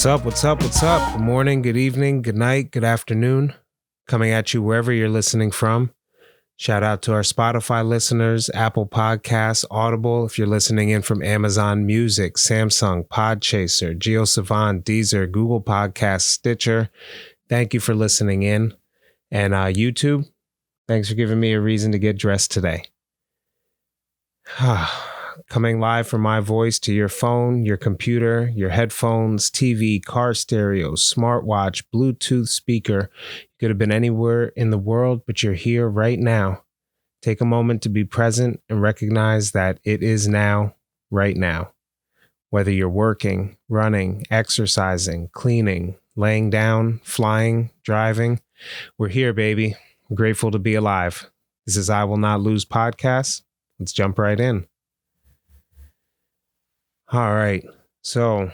What's up? What's up? What's up? Good morning, good evening, good night, good afternoon. Coming at you wherever you're listening from. Shout out to our Spotify listeners, Apple Podcasts, Audible. If you're listening in from Amazon Music, Samsung, Podchaser, GeoSavant, Deezer, Google Podcasts, Stitcher. Thank you for listening in. And YouTube, thanks for giving me a reason to get dressed today. Coming live from my voice to your phone, your computer, your headphones, TV, car stereo, smartwatch, Bluetooth speaker. You could have been anywhere in the world, but you're here right now. Take a moment to be present and recognize that it is now, right now. Whether you're working, running, exercising, cleaning, laying down, flying, driving, we're here, baby. I'm grateful to be alive. This is I Will Not Lose podcast. Let's jump right in. All right. So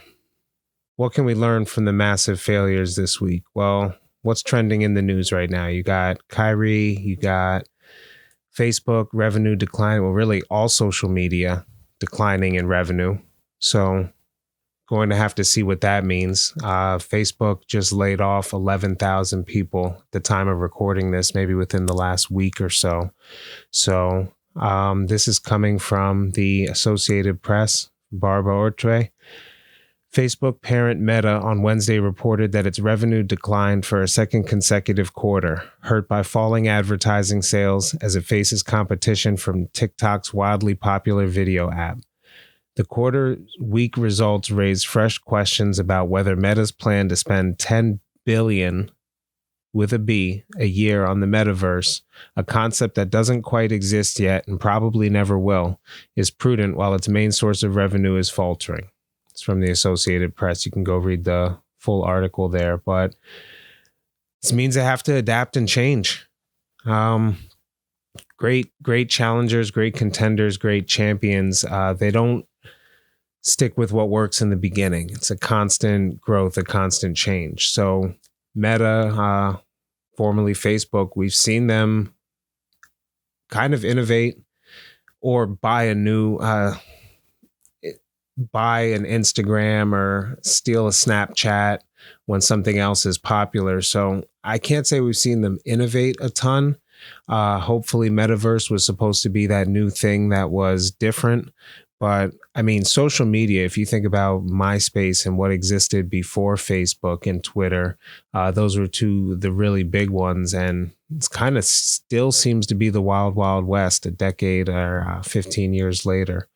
what can we learn from the massive failures this week? Well, what's trending in the news right now? You got Kyrie, you got Facebook revenue decline. Well, really all social media declining in revenue. So going to have to see what that means. Facebook just laid off 11,000 people at the time of recording this, maybe within the last week or so. So this is coming from the Associated Press. Barbara Ortwe. Facebook parent Meta on Wednesday reported that its revenue declined for a second consecutive quarter, hurt by falling advertising sales as it faces competition from TikTok's wildly popular video app. The quarter's weak results raised fresh questions about whether Meta's plan to spend $10 billion with a B a year on the metaverse, a concept that doesn't quite exist yet and probably never will, is prudent while its main source of revenue is faltering. It's from the Associated Press. You can go read the full article there, but this means they have to adapt and change. Great challengers, great contenders, great champions. They don't stick with what works in the beginning. It's a constant growth, a constant change. So Meta, formerly Facebook, we've seen them kind of innovate or buy an Instagram or steal a Snapchat when something else is popular. So I can't say we've seen them innovate a ton. Hopefully Metaverse was supposed to be that new thing that was different. But I mean, social media, if you think about MySpace and what existed before Facebook and Twitter, those were two of the really big ones. And it's kind of still seems to be the wild, wild west a decade or 15 years later.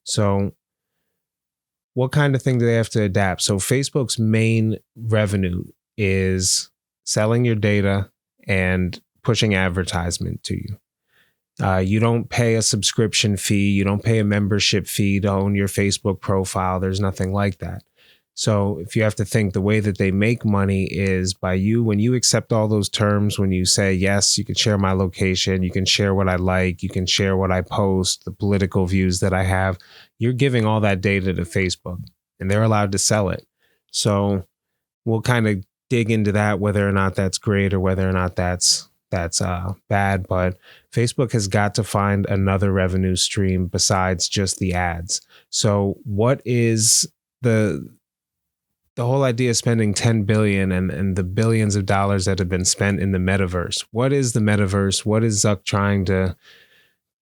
So what kind of thing do they have to adapt? So Facebook's main revenue is selling your data and pushing advertisement to you. You don't pay a subscription fee. You don't pay a membership fee to own your Facebook profile. There's nothing like that. So if you have to think, the way that they make money is by you, when you accept all those terms, when you say, yes, you can share my location, you can share what I like, you can share what I post, the political views that I have, you're giving all that data to Facebook and they're allowed to sell it. So we'll kind of dig into that, whether or not that's great or whether or not that's bad, but Facebook has got to find another revenue stream besides just the ads. So what is the whole idea of spending $10 billion and the billions of dollars that have been spent in the metaverse? What is the metaverse? What is Zuck trying to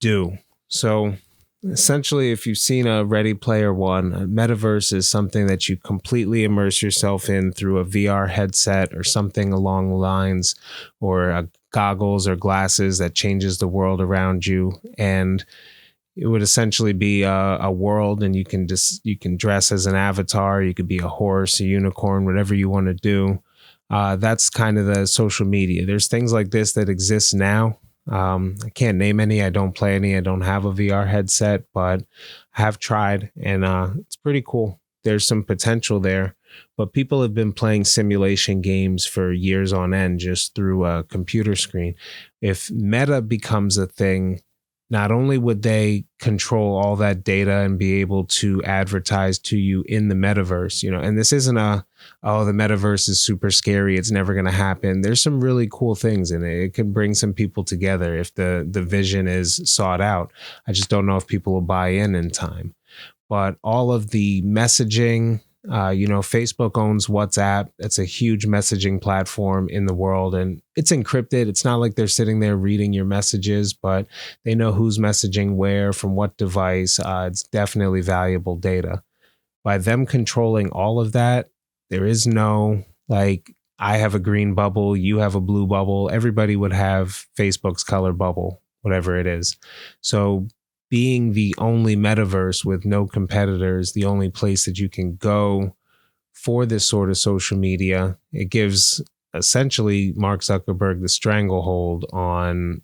do? So essentially, if you've seen a Ready Player One, a metaverse is something that you completely immerse yourself in through a VR headset or something along the lines, or goggles or glasses that changes the world around you. And it would essentially be a world, and you can dress as an avatar. You could be a horse, a unicorn, whatever you want to do. That's kind of the social media. There's things like this that exist now. I can't name any. I don't play any. I don't have a VR headset, but I have tried, and it's pretty cool. There's some potential there, but people have been playing simulation games for years on end just through a computer screen. If Meta becomes a thing, not only would they control all that data and be able to advertise to you in the metaverse, and this isn't the metaverse is super scary, it's never going to happen. There's some really cool things in it. It can bring some people together if the vision is sought out. I just don't know if people will buy in time. But all of the messaging, Facebook owns WhatsApp. It's a huge messaging platform in the world, and it's encrypted. It's not like they're sitting there reading your messages, but they know who's messaging where from what device. It's definitely valuable data. By them controlling all of that, there is no like, I have a green bubble, you have a blue bubble. Everybody would have Facebook's color bubble, whatever it is. So being the only metaverse with no competitors, the only place that you can go for this sort of social media, it gives essentially Mark Zuckerberg the stranglehold on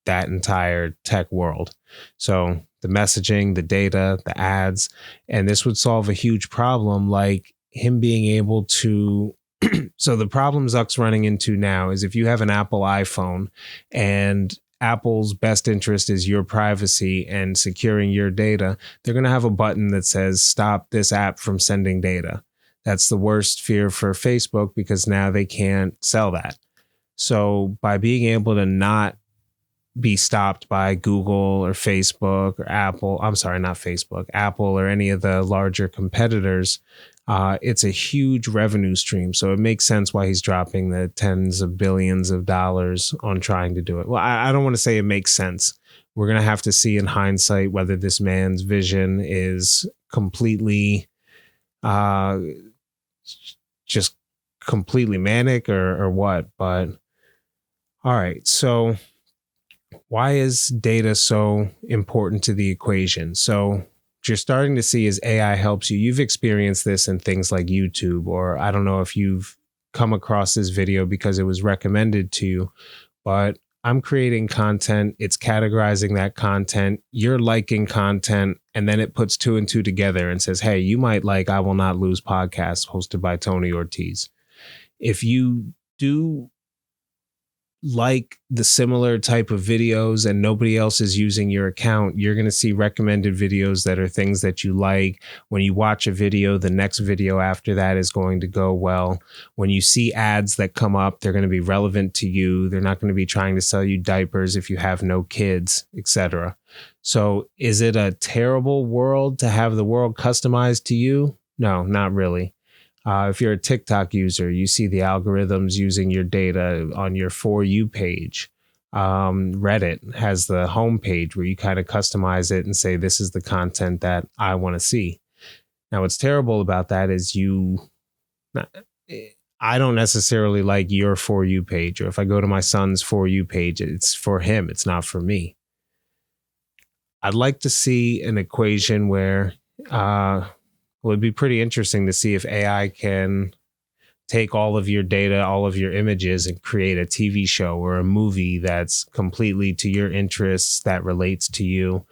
that entire tech world. So the messaging, the data, the ads, and this would solve a huge problem like him being able to. So the problem Zuck's running into now is if you have an Apple iPhone and Apple's best interest is your privacy and securing your data, they're going to have a button that says stop this app from sending data. That's the worst fear for Facebook because now they can't sell that. So by being able to not be stopped by Google or Facebook or Apple, I'm sorry, not Facebook, Apple or any of the larger competitors, it's a huge revenue stream. So it makes sense why he's dropping the tens of billions of dollars on trying to do it. Well, I don't want to say it makes sense. We're going to have to see in hindsight whether this man's vision is completely just completely manic or what. But all right, so why is data so important to the equation? So what you're starting to see is AI helps you. You've experienced this in things like YouTube, or I don't know if you've come across this video because it was recommended to you, but I'm creating content. It's categorizing that content. You're liking content, and then it puts two and two together and says, hey, you might like I Will Not Lose podcast hosted by Tony Ortiz. If you do like the similar type of videos and nobody else is using your account, you're going to see recommended videos that are things that you like. When you watch a video, the next video after that is going to go well. When you see ads that come up, they're going to be relevant to you. They're not going to be trying to sell you diapers if you have no kids, etc. So is it a terrible world to have the world customized to you? No, not really. If you're a TikTok user, you see the algorithms using your data on your For You page. Reddit has the homepage where you kind of customize it and say, this is the content that I want to see. Now, what's terrible about that is I don't necessarily like your For You page, or if I go to my son's For You page, it's for him. It's not for me. I'd like to see an equation where, well, it'd be pretty interesting to see if AI can take all of your data, all of your images, and create a TV show or a movie that's completely to your interests, that relates to you.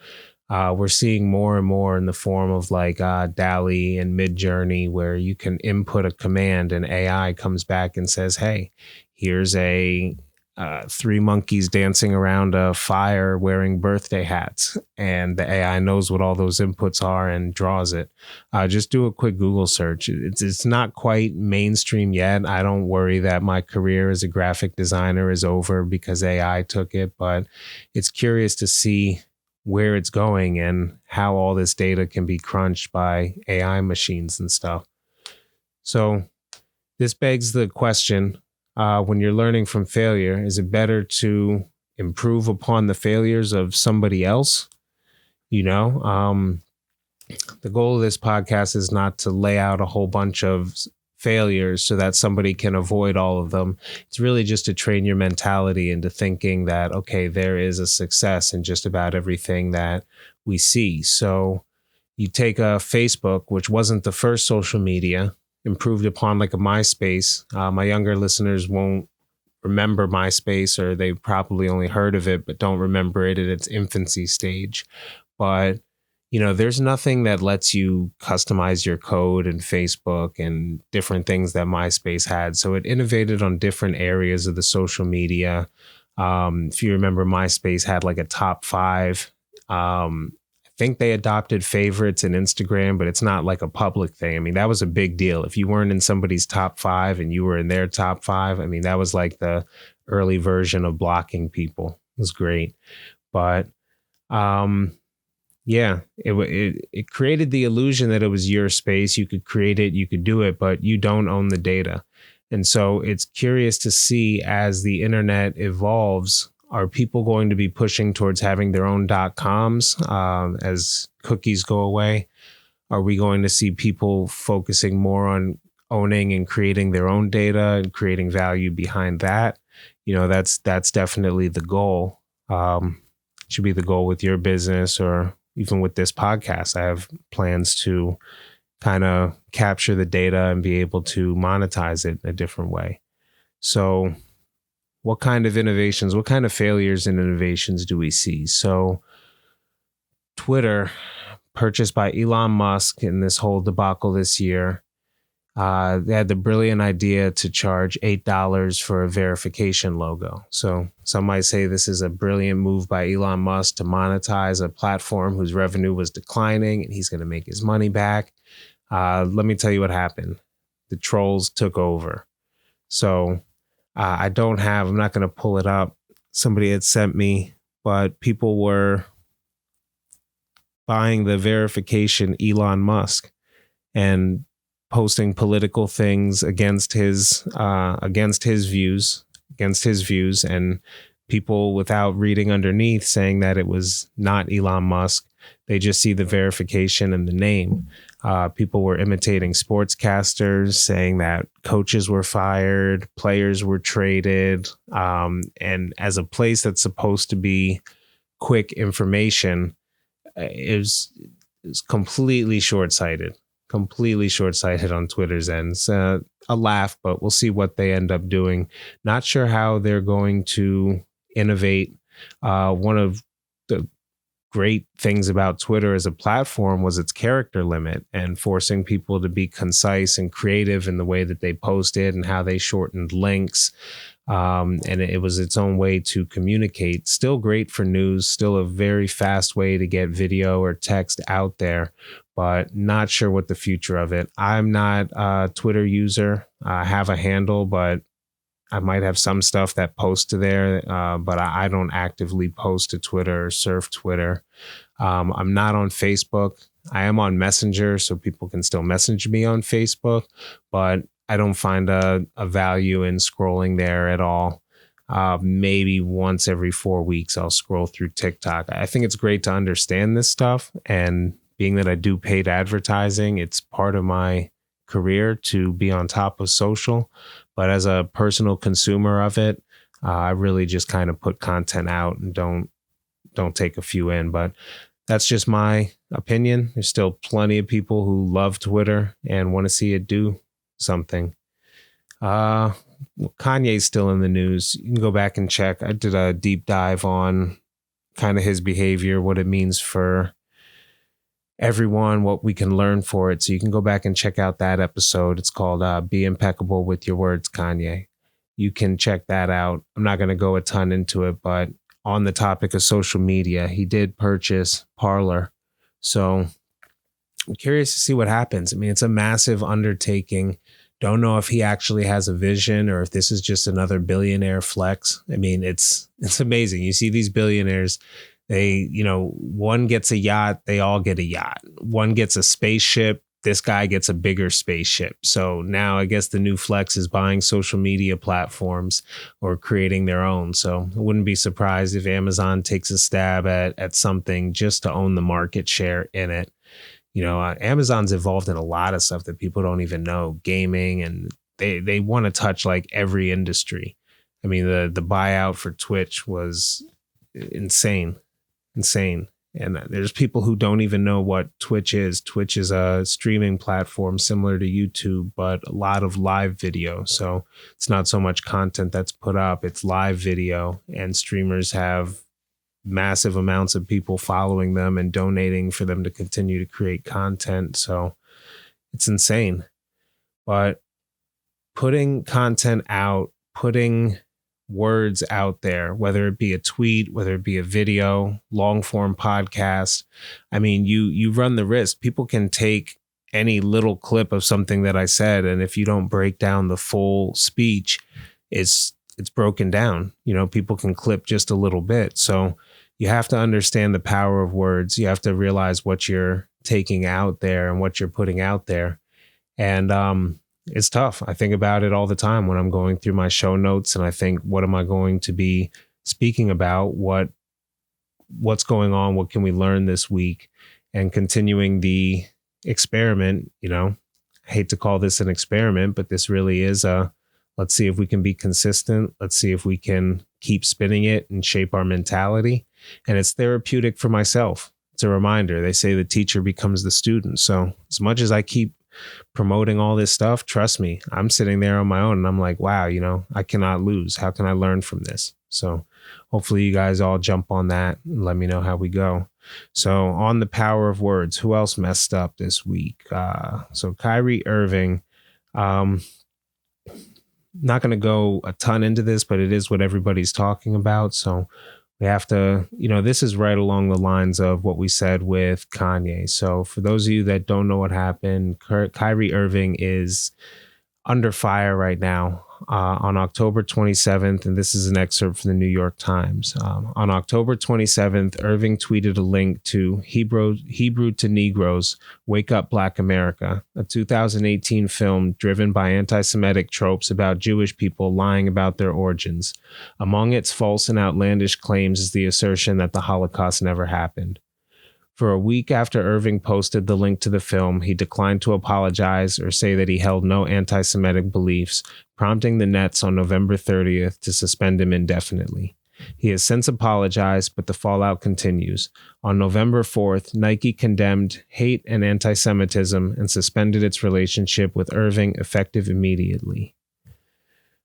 We're seeing more and more in the form of like DALL-E and Midjourney, where you can input a command and AI comes back and says, hey, here's a 3 monkeys dancing around a fire wearing birthday hats, and the AI knows what all those inputs are and draws it. Just do a quick Google search. It's not quite mainstream yet. I don't worry that my career as a graphic designer is over because AI took it, but it's curious to see where it's going and how all this data can be crunched by AI machines and stuff. So this begs the question, when you're learning from failure, is it better to improve upon the failures of somebody else? The goal of this podcast is not to lay out a whole bunch of failures so that somebody can avoid all of them. It's really just to train your mentality into thinking that, okay, there is a success in just about everything that we see. So you take a Facebook, which wasn't the first social media, improved upon like a MySpace. My younger listeners won't remember MySpace, or they probably only heard of it, but don't remember it at its infancy stage. But, there's nothing that lets you customize your code in Facebook and different things that MySpace had. So it innovated on different areas of the social media. If you remember, MySpace had like a top 5. I think they adopted favorites in Instagram, but it's not like a public thing. I mean, that was a big deal. If you weren't in somebody's top 5 and you were in their top 5, I mean, that was like the early version of blocking people. It was great. But Yeah, it created the illusion that it was your space. You could create it, you could do it, but you don't own the data. And so it's curious to see as the internet evolves, are people going to be pushing towards having their own .coms as cookies go away? Are we going to see people focusing more on owning and creating their own data and creating value behind that? That's definitely the goal. Should be the goal with your business or even with this podcast. I have plans to kind of capture the data and be able to monetize it in a different way. So what kind of innovations, what kind of failures and innovations do we see? So Twitter, purchased by Elon Musk in this whole debacle this year, they had the brilliant idea to charge $8 for a verification logo. So some might say this is a brilliant move by Elon Musk to monetize a platform whose revenue was declining and he's going to make his money back. Let me tell you what happened. The trolls took over. So I'm not going to pull it up. Somebody had sent me, but people were buying the verification Elon Musk and posting political things against his views, and people without reading underneath saying that it was not Elon Musk. They just see the verification and the name. People were imitating sportscasters, saying that coaches were fired, players were traded, and as a place that's supposed to be quick information, is completely short-sighted on Twitter's end. It's a laugh, but we'll see what they end up doing. Not sure how they're going to innovate. One of the great things about Twitter as a platform was its character limit and forcing people to be concise and creative in the way that they posted and how they shortened links. And it was its own way to communicate. Still great for news, still a very fast way to get video or text out there, but not sure what the future of it. I'm not a Twitter user. I have a handle, but I might have some stuff that posts to there, but I don't actively post to Twitter or surf Twitter. I'm not on Facebook. I am on Messenger, so people can still message me on Facebook, but I don't find a value in scrolling there at all. Maybe once every 4 weeks, I'll scroll through TikTok. I think it's great to understand this stuff. And being that I do paid advertising, it's part of my career to be on top of social. But as a personal consumer of it, I really just kind of put content out and don't take a few in. But that's just my opinion. There's still plenty of people who love Twitter and want to see it do something. Kanye's still in the news. You can go back and check. I did a deep dive on kind of his behavior, what it means for everyone, what we can learn for it. So you can go back and check out that episode. It's called Be Impeccable with Your Words, Kanye. You can check that out. I'm not going to go a ton into it, but on the topic of social media, he did purchase Parler. So I'm curious to see what happens. I mean, it's a massive undertaking. Don't know if he actually has a vision or if this is just another billionaire flex. I mean, it's amazing. You see these billionaires, they, one gets a yacht, they all get a yacht. One gets a spaceship, this guy gets a bigger spaceship. So now I guess the new flex is buying social media platforms or creating their own. So I wouldn't be surprised if Amazon takes a stab at something just to own the market share in it. Amazon's involved in a lot of stuff that people don't even know, gaming, and they want to touch like every industry. I mean, the buyout for Twitch was insane. And there's people who don't even know what Twitch is. Twitch is a streaming platform similar to YouTube, but a lot of live video. So it's not so much content that's put up, it's live video, and streamers have massive amounts of people following them and donating for them to continue to create content. So it's insane. But putting content out, putting words out there, whether it be a tweet, whether it be a video, long form podcast, I mean, you run the risk. People can take any little clip of something that I said, and if you don't break down the full speech, it's broken down. People can clip just a little bit. So you have to understand the power of words. You have to realize what you're taking out there and what you're putting out there. And it's tough. I think about it all the time when I'm going through my show notes, and I think, what am I going to be speaking about? What's going on? What can we learn this week? And continuing the experiment. I hate to call this an experiment, but this really is let's see if we can be consistent. Let's see if we can keep spinning it and shape our mentality. And it's therapeutic for myself. It's a reminder. They say the teacher becomes the student. So as much as I keep promoting all this stuff, trust me, I'm sitting there on my own and I'm like, wow, I cannot lose. How can I learn from this? So hopefully you guys all jump on that and let me know how we go. So on the power of words, who else messed up this week? So Kyrie Irving, not going to go a ton into this, but it is what everybody's talking about. So we have to, this is right along the lines of what we said with Kanye. So for those of you that don't know what happened, Kyrie Irving is under fire right now. On October 27th, and this is an excerpt from the New York Times. On October 27th, Irving tweeted a link to Hebrew to Negroes, Wake Up Black America, a 2018 film driven by anti-Semitic tropes about Jewish people lying about their origins. Among its false and outlandish claims is the assertion that the Holocaust never happened. For a week after Irving posted the link to the film, he declined to apologize or say that he held no anti-Semitic beliefs, prompting the Nets on November 30th to suspend him indefinitely. He has since apologized, but the fallout continues. On November 4th, Nike condemned hate and anti-Semitism and suspended its relationship with Irving effective immediately.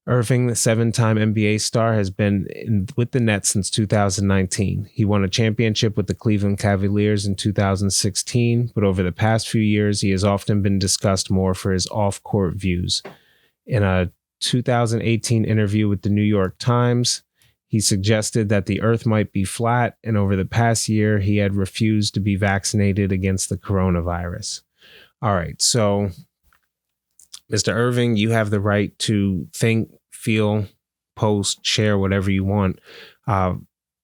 Irving, the 7-time NBA star, has been with the Nets since 2019. He won a championship with the Cleveland Cavaliers in 2016, but over the past few years, he has often been discussed more for his off-court views. In a 2018 interview with the New York Times, he suggested that the earth might be flat, and over the past year, he had refused to be vaccinated against the coronavirus. All right, so Mr. Irving, you have the right to think, feel, post, share whatever you want.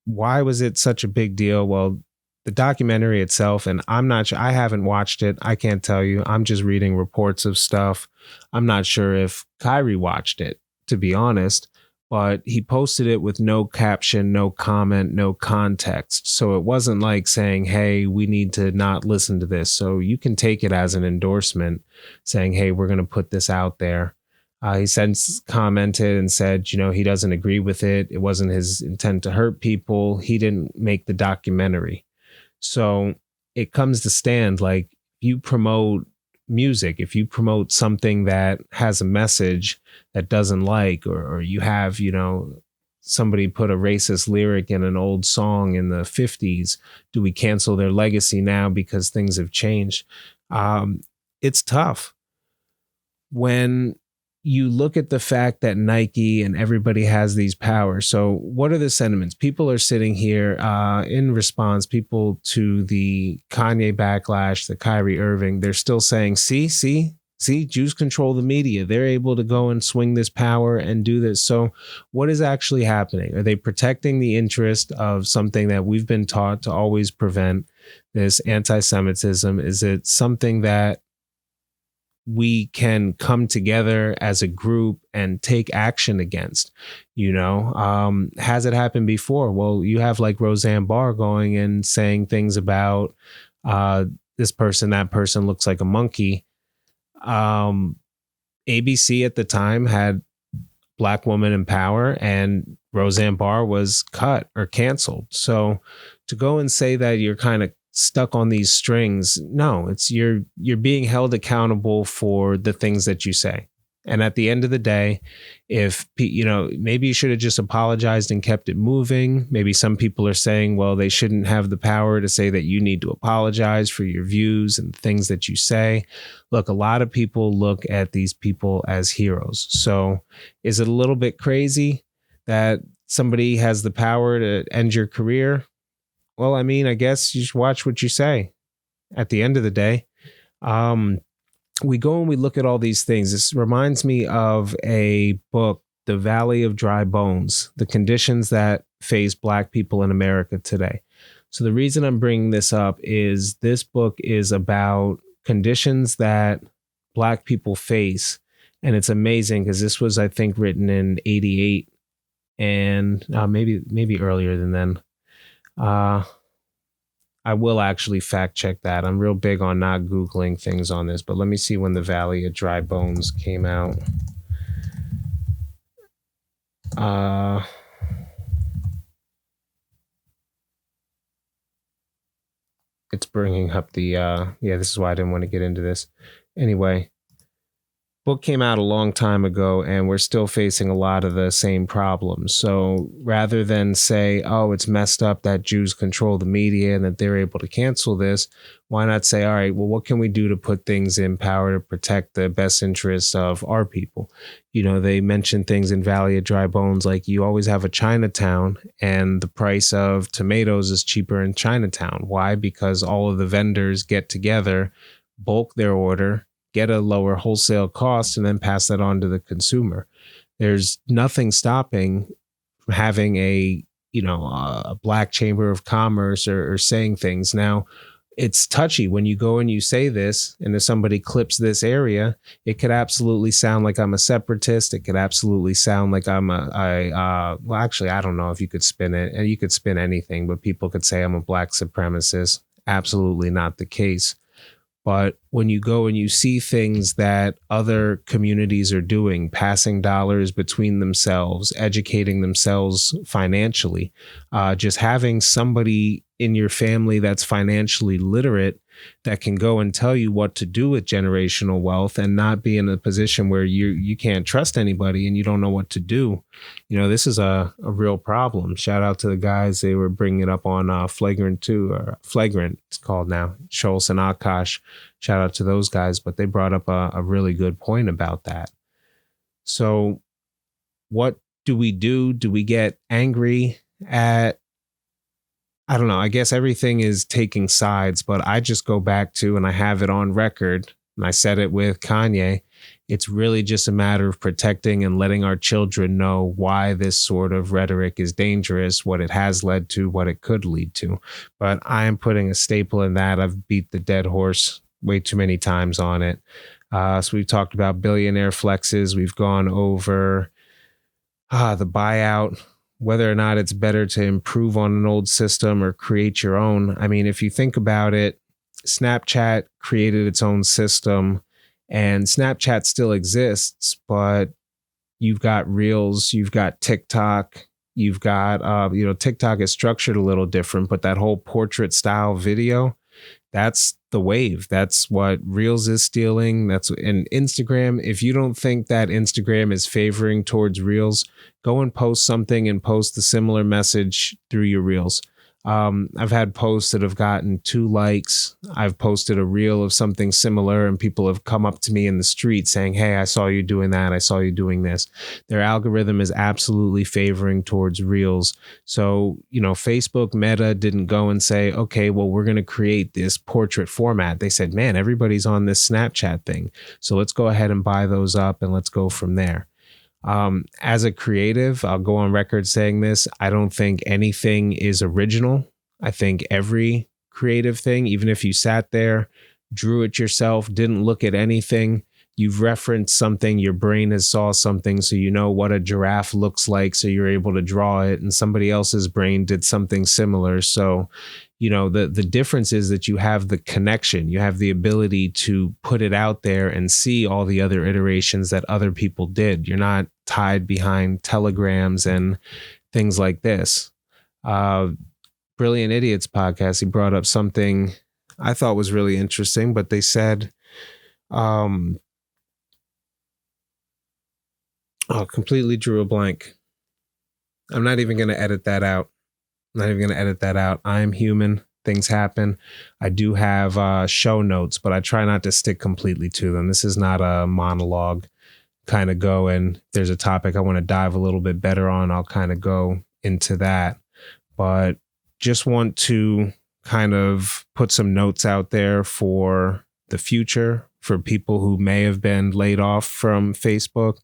Why was it such a big deal? Well, the documentary itself, and I'm not sure, I haven't watched it. I can't tell you. I'm just reading reports of stuff. I'm not sure if Kyrie watched it, to be honest, but he posted it with no caption, no comment, no context. So it wasn't like saying, hey, we need to not listen to this. So you can take it as an endorsement saying, hey, we're going to put this out there. He since commented and said, he doesn't agree with it. It wasn't his intent to hurt people. He didn't make the documentary. So it comes to stand, like, you promote music, if you promote something that has a message that doesn't like, or you have, somebody put a racist lyric in an old song in the 50s, do we cancel their legacy now because things have changed? It's tough. When you look at the fact that Nike and everybody has these powers. So what are the sentiments? People are sitting here in response, people to the Kanye backlash, the Kyrie Irving, they're still saying, see, Jews control the media. They're able to go and swing this power and do this. So what is actually happening? Are they protecting the interest of something that we've been taught to always prevent, this anti-Semitism? Is it something that we can come together as a group and take action against? Has it happened before? Well, you have like Roseanne Barr going and saying things about this person, that person looks like a monkey. ABC at the time had Black woman in power, and Roseanne Barr was cut or canceled. So to go and say that you're kind of stuck on these strings, no, it's you're being held accountable for the things that you say. And at the end of the day, if maybe you should have just apologized and kept it moving. Maybe some people are saying, well, they shouldn't have the power to say that you need to apologize for your views and things that you say. Look, a lot of people look at these people as heroes. So is it a little bit crazy that somebody has the power to end your career? Well, I mean, I guess you should watch what you say at the end of the day. We go and we look at all these things. This reminds me of a book, The Valley of Dry Bones, the conditions that face Black people in America today. So the reason I'm bringing this up is this book is about conditions that Black people face. And it's amazing because this was, I think, written in 88 and maybe earlier than then. I will actually fact check that. I'm real big on not Googling things on this, but let me see when The Valley of Dry Bones came out. It's bringing up the, this is why I didn't want to get into this. Anyway, book came out a long time ago and we're still facing a lot of the same problems. So rather than say, oh, it's messed up that Jews control the media and that they're able to cancel this, why not say, all right, well, what can we do to put things in power to protect the best interests of our people? You know, they mention things in Valley of Dry Bones, like you always have a Chinatown and the price of tomatoes is cheaper in Chinatown. Why? Because all of the vendors get together, bulk their order, get a lower wholesale cost, and then pass that on to the consumer. There's nothing stopping having a Black Chamber of Commerce or saying things. Now, it's touchy when you go and you say this, and if somebody clips this area, it could absolutely sound like I'm a separatist. It could absolutely sound like I'm well, actually, I don't know if you could spin it, and you could spin anything, but people could say I'm a Black supremacist. Absolutely not the case. But when you go and you see things that other communities are doing, passing dollars between themselves, educating themselves financially, just having somebody in your family that's financially literate that can go and tell you what to do with generational wealth and not be in a position where you can't trust anybody and you don't know what to do. You know, this is a real problem. Shout out to the guys. They were bringing it up on Flagrant 2, or Flagrant, it's called now, Schultz and Akash. Shout out to those guys, but they brought up a really good point about that. So what do we do? Do we get angry at, I don't know, I guess everything is taking sides, but I just go back to, and I have it on record, and I said it with Kanye, it's really just a matter of protecting and letting our children know why this sort of rhetoric is dangerous, what it has led to, what it could lead to. But I am putting a staple in that. I've beat the dead horse way too many times on it. So we've talked about billionaire flexes. We've gone over the buyout, whether or not it's better to improve on an old system or create your own. I mean, if you think about it, Snapchat created its own system and Snapchat still exists, but you've got Reels, you've got TikTok, you've got, TikTok is structured a little different, but that whole portrait style video, that's the wave. That's what Reels is stealing. That's in Instagram. If you don't think that Instagram is favoring towards Reels, go and post something and post the similar message through your Reels. I've had posts that have gotten 2 likes. I've posted a reel of something similar and people have come up to me in the street saying, hey, I saw you doing that. I saw you doing this. Their algorithm is absolutely favoring towards Reels. So, Facebook Meta didn't go and say, okay, well, we're going to create this portrait format. They said, man, everybody's on this Snapchat thing. So let's go ahead and buy those up and let's go from there. As a creative, I'll go on record saying this. I don't think anything is original. I think every creative thing, even if you sat there, drew it yourself, didn't look at anything, you've referenced something, your brain has saw something, so you know what a giraffe looks like, so you're able to draw it, and somebody else's brain did something similar. So, the difference is that you have the connection, you have the ability to put it out there and see all the other iterations that other people did. You're not tied behind telegrams and things like this. Brilliant Idiots podcast, he brought up something I thought was really interesting, but they said, completely drew a blank. I'm not even going to edit that out. I'm human. Things happen. I do have show notes, but I try not to stick completely to them. This is not a monologue kind of go, and there's a topic I want to dive a little bit better on, I'll kind of go into that. But just want to kind of put some notes out there for the future, for people who may have been laid off from Facebook.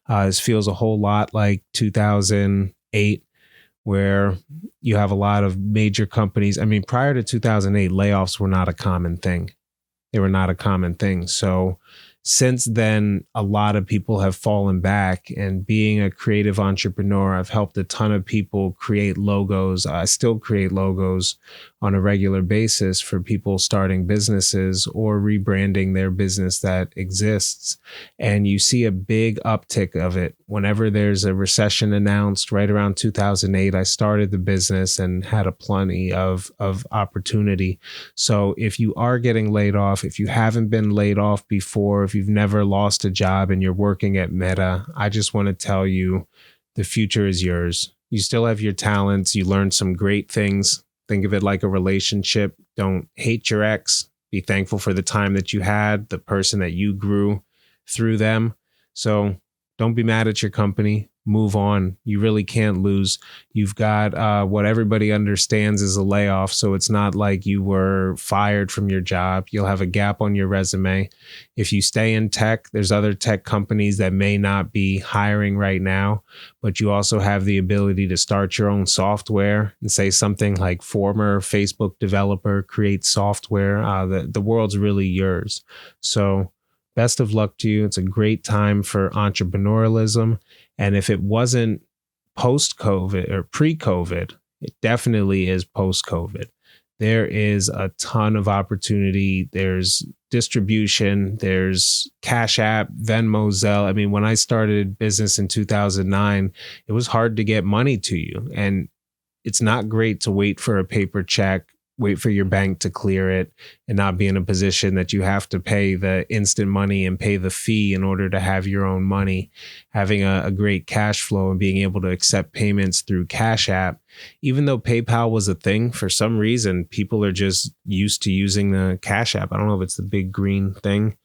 This feels a whole lot like 2008, where you have a lot of major companies. I mean, prior to 2008, layoffs were not a common thing. They were not a common thing. So since then, a lot of people have fallen back. And being a creative entrepreneur, I've helped a ton of people create logos. I still create logos on a regular basis for people starting businesses or rebranding their business that exists. And you see a big uptick of it whenever there's a recession announced. Right around 2008, I started the business and had a plenty of opportunity. So if you are getting laid off, if you haven't been laid off before, if you've never lost a job and you're working at Meta, I just want to tell you the future is yours. You still have your talents. You learned some great things. Think of it like a relationship. Don't hate your ex. Be thankful for the time that you had, the person that you grew through them. So don't be mad at your company. Move on. You really can't lose. You've got what everybody understands is a layoff. So it's not like you were fired from your job. You'll have a gap on your resume. If you stay in tech, there's other tech companies that may not be hiring right now, but you also have the ability to start your own software and say something like former Facebook developer, create software. The world's really yours. So best of luck to you. It's a great time for entrepreneurialism. And if it wasn't post-COVID or pre-COVID, it definitely is post-COVID. There is a ton of opportunity. There's distribution. There's Cash App, Venmo, Zelle. I mean, when I started business in 2009, it was hard to get money to you. And it's not great to wait for a paper check, wait for your bank to clear it, and not be in a position that you have to pay the instant money and pay the fee in order to have your own money. Having a great cash flow and being able to accept payments through Cash App, even though PayPal was a thing, for some reason, people are just used to using the Cash App. I don't know if it's the big green thing.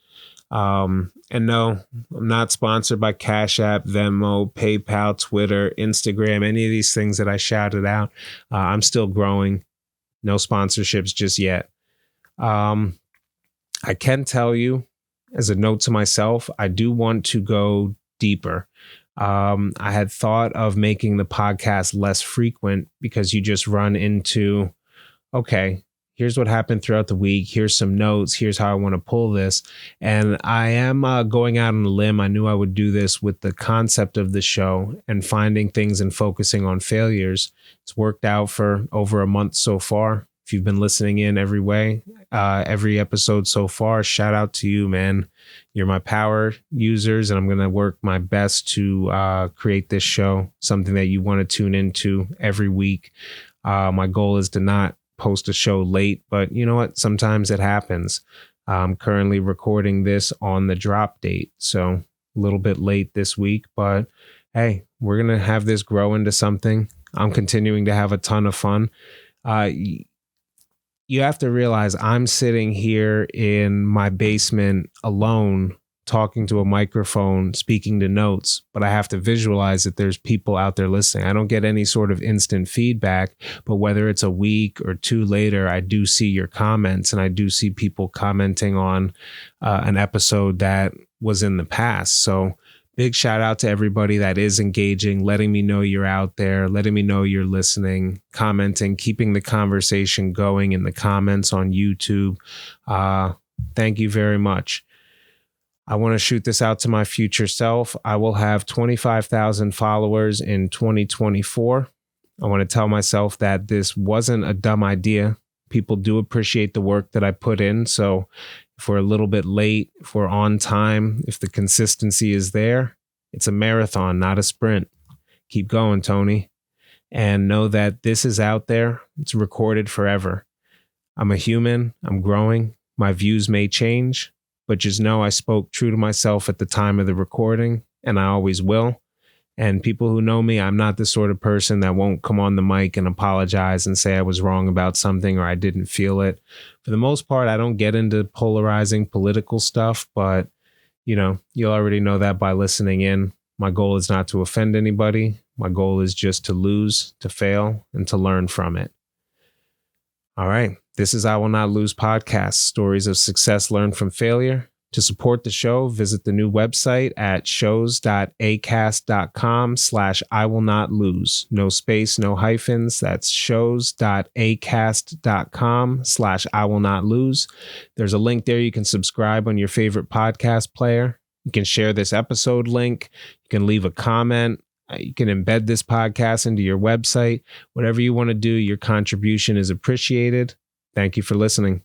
And no, I'm not sponsored by Cash App, Venmo, PayPal, Twitter, Instagram, any of these things that I shouted out. I'm still growing. No sponsorships just yet. I can tell you, as a note to myself, I do want to go deeper. I had thought of making the podcast less frequent because you just run into, okay, here's what happened throughout the week. Here's some notes. Here's how I want to pull this. And I am going out on a limb. I knew I would do this with the concept of the show and finding things and focusing on failures. It's worked out for over a month so far. If you've been listening in every episode so far, shout out to you, man. You're my power users, and I'm going to work my best to create this show, something that you want to tune into every week. My goal is to not post a show late, but you know what? Sometimes it happens. I'm currently recording this on the drop date, so a little bit late this week, but hey, we're going to have this grow into something. I'm continuing to have a ton of fun. You have to realize I'm sitting here in my basement alone, talking to a microphone, speaking to notes, but I have to visualize that there's people out there listening. I don't get any sort of instant feedback, but whether it's a week or two later, I do see your comments, and I do see people commenting on an episode that was in the past. So big shout out to everybody that is engaging, letting me know you're out there, letting me know you're listening, commenting, keeping the conversation going in the comments on YouTube. Thank you very much. I want to shoot this out to my future self. I will have 25,000 followers in 2024. I want to tell myself that this wasn't a dumb idea. People do appreciate the work that I put in. So if we're a little bit late, if we're on time, if the consistency is there, it's a marathon, not a sprint. Keep going, Tony. And know that this is out there. It's recorded forever. I'm a human. I'm growing. My views may change. But just know I spoke true to myself at the time of the recording, and I always will. And people who know me, I'm not the sort of person that won't come on the mic and apologize and say I was wrong about something or I didn't feel it. For the most part, I don't get into polarizing political stuff, but you'll already know that by listening in. My goal is not to offend anybody. My goal is just to lose, to fail, and to learn from it. All right. This is I Will Not Lose podcast, stories of success learned from failure. To support the show, visit the new website at shows.acast.com/I will not lose. No space, no hyphens. That's shows.acast.com/I will not lose. There's a link there. You can subscribe on your favorite podcast player. You can share this episode link. You can leave a comment. You can embed this podcast into your website. Whatever you want to do, your contribution is appreciated. Thank you for listening.